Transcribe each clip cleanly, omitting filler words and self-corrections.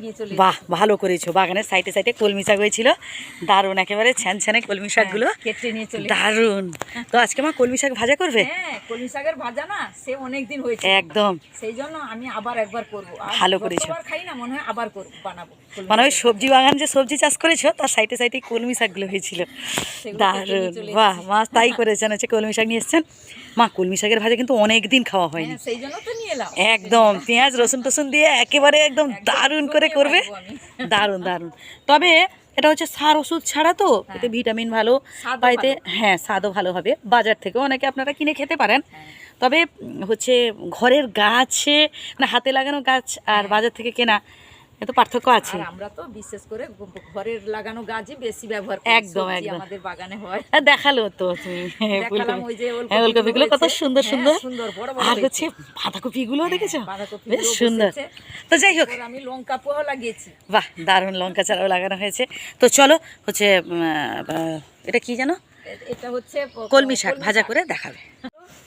নিয়ে চলে। বাহ, ভালো করেছো। বাগানের সাইডে সাইডে কলমি শাক হয়েছিল, দারুণ, একেবারে ছ্যানছ্যানে কলমি শাকগুলো, কেটে নিয়ে চলে। দারুণ। তো আজকে মা কলমি শাক ভাজা করবে? হ্যাঁ, কলমি শাকের ভাজা না সে অনেক দিন হয়েছে, একদম সেই জন্য আমি আবার একবার করব। ভালো করেছো। যতবার খাই না মনে হয় আবার বানাবো। মানে ওই সবজি বাগান যে সবজি চাষ করেছো তার সাইডে সাইডে কলমি শাকগুলো হয়েছিল, দারুণ। বাহ, মা তাই করেছেন, হচ্ছে কলমি শাক নিয়ে এসছেন। মা কলমি শাকের ভাজা কিন্তু অনেক দিন খাওয়া হয়নি, সেই জন্য তো নিয়ে এলাম। একদম পেঁয়াজ রসুন টসুন দিয়ে একেবারে একদম দারুণ করে করবে, দারুণ দারুণ। তবে এটা হচ্ছে সার ওষুধ ছাড়া তো, এতে ভিটামিন ভালো বা এতে, হ্যাঁ, স্বাদও ভালো হবে। বাজার থেকেও অনেকে আপনারা কিনে খেতে পারেন, তবে হচ্ছে ঘরের গাছে মানে হাতে লাগানো গাছ আর বাজার থেকে কেনা এত পার্থক্য আছে। আমরা তো বিশেষ করে ঘরের লাগানো গাছই বেশি ব্যবহার করি। একদম একদম আমাদের বাগানে হয়। দেখালো তো তুমি ওলকপিগুলো কত সুন্দর সুন্দর, আর হচ্ছে বাঁধাকপিগুলো দেখেছো, বেশ সুন্দর। তো যাই হোক, আমি লঙ্কা পোহা লাগিয়েছি। বাহ, দারুণ, লঙ্কা চারাও লাগানো হয়েছে। তো চলো হচ্ছে এটা কি জানো, এটা হচ্ছে কলমি শাক ভাজা করে দেখাবে।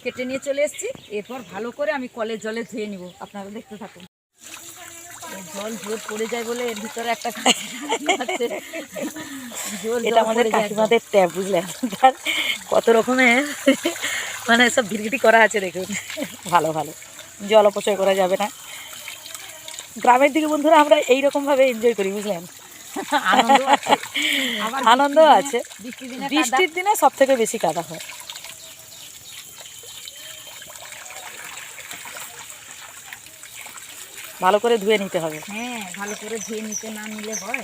কেটে নিয়ে চলে এসেছি, এরপর ভালো করে আমি কলের জলে ধুয়ে নিব, আপনারা দেখতে থাকুন। জল জোর পড়ে যায় বলে এর ভিতরে একটা এটা আমাদের কাকিমাদের ট্যাপ, বুঝলেন, তার কত রকমের মানে সব ভিড়গিটি করা আছে, দেখুন, ভালো ভালো, জল অপচয় করা যাবে না। গ্রামের দিকে বন্ধুরা আমরা এইরকমভাবে এনজয় করি, বুঝলেন, আনন্দ আছে। বৃষ্টির দিনে সব থেকে বেশি কাদা হয়। ভালো করে ধুয়ে নিতে হবে। হ্যাঁ, ভালো করে ধুয়ে নিতে না নিলে হয়,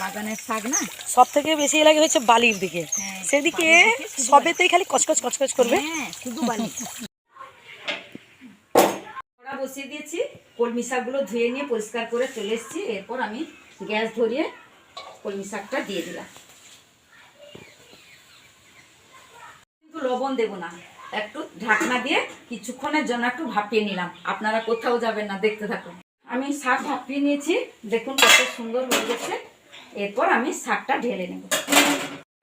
বাগানের শাক না। সব থেকে বেশি লাগে হচ্ছে বালির দিকে, সেদিকে সবেতেই খালি কচকচ কচকচ করবে, শুধু বালি। কড়া বসিয়ে দিয়েছি, কলমি শাকগুলো ধুয়ে নিয়ে পরিষ্কার করে চলে এসেছি। এরপর আমি গ্যাস ধরিয়ে কলমি শাকটা দিয়ে দিলাম। কিন্তু লবণ দেবো না, একটু ঢাকনা দিয়ে কিছুক্ষণের জন্য একটু ভাপিয়ে নিলাম। আপনারা কোথাও যাবেন না, দেখতে থাকুন। আমি শাক ভাপিয়ে নিয়েছি, দেখুন কত সুন্দর হয়ে গেছে। এরপর আমি শাকটা ঢেলে নেব।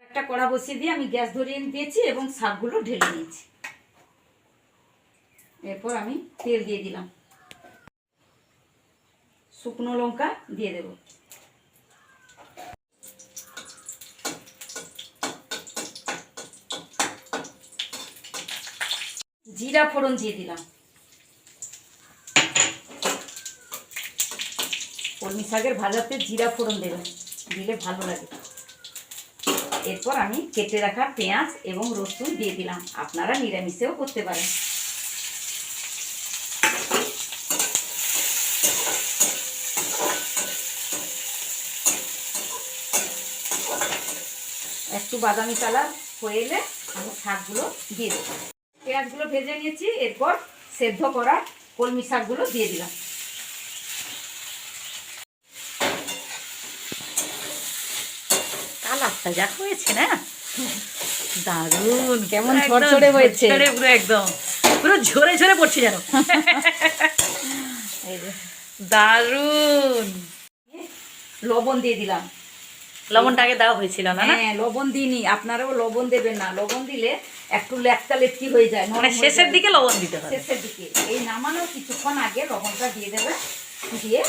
একটা কড়া বসিয়ে দিয়ে আমি গ্যাস ধরিয়ে দিয়েছি এবং শাকগুলো ঢেলে নিয়েছি। এরপর আমি তেল দিয়ে দিলাম, শুকনো লঙ্কা দিয়ে দেব, জিরা ফোড়ন দিয়ে দিলাম। কলমি শাকের ভাজাতে জিরা ফোড়ন দেবেন, দিলে ভালো লাগে। এরপর আমি কেটে রাখা পেঁয়াজ এবং রসুন দিয়ে দিলাম, আপনারা নিরামিষেও করতে পারেন। একটু বাদামি কালার হয়ে এলে আমি শাকগুলো দিয়ে দেব। পেঁয়াজগুলো ভেজে নিয়েছি, এরপর সেদ্ধ করা কলমি শাকগুলো দিয়ে দিলাম। কালারটা যা হয়েছে না, দারুণ, কেমন ঝরঝরে হয়েছে, পুরো একদম পুরো ঝরে ঝরে পড়ছে যেন, দারুণ। লবণ দিয়ে দিলাম। লবণটা আগে দেওয়া হয়েছিল না? হ্যাঁ, লবণ দিইনি, আপনারাও লবণ দেবেন না। লবণ দিলে একটু লেপটা লেপটি হয়ে যায়, মানে শেষের দিকে লবণ দিতে হবে। শেষের দিকে, এই নামানোর কিছুক্ষণ আগে লবণটা দিয়ে দেবে। দিয়ে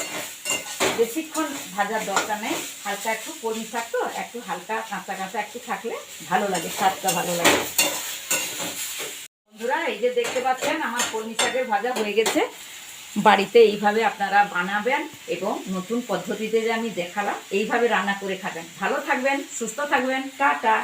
বেশিক্ষণ ভাজার দরকার নেই, হালকা একটু কলমি শাক তো একটু হালকা কাঁচা কাঁচা একটু থাকলে ভালো লাগে, স্বাদটা ভালো লাগে। বন্ধুরা, এই যে দেখতে পাচ্ছেন আমার কলমি শাকের ভাজা হয়ে গেছে। বাড়িতে এইভাবে আপনারা বানাবেন এবং নতুন পদ্ধতিতে যে আমি দেখালাম এইভাবে রান্না করে খাবেন। ভালো থাকবেন, সুস্থ থাকবেন, টাটা।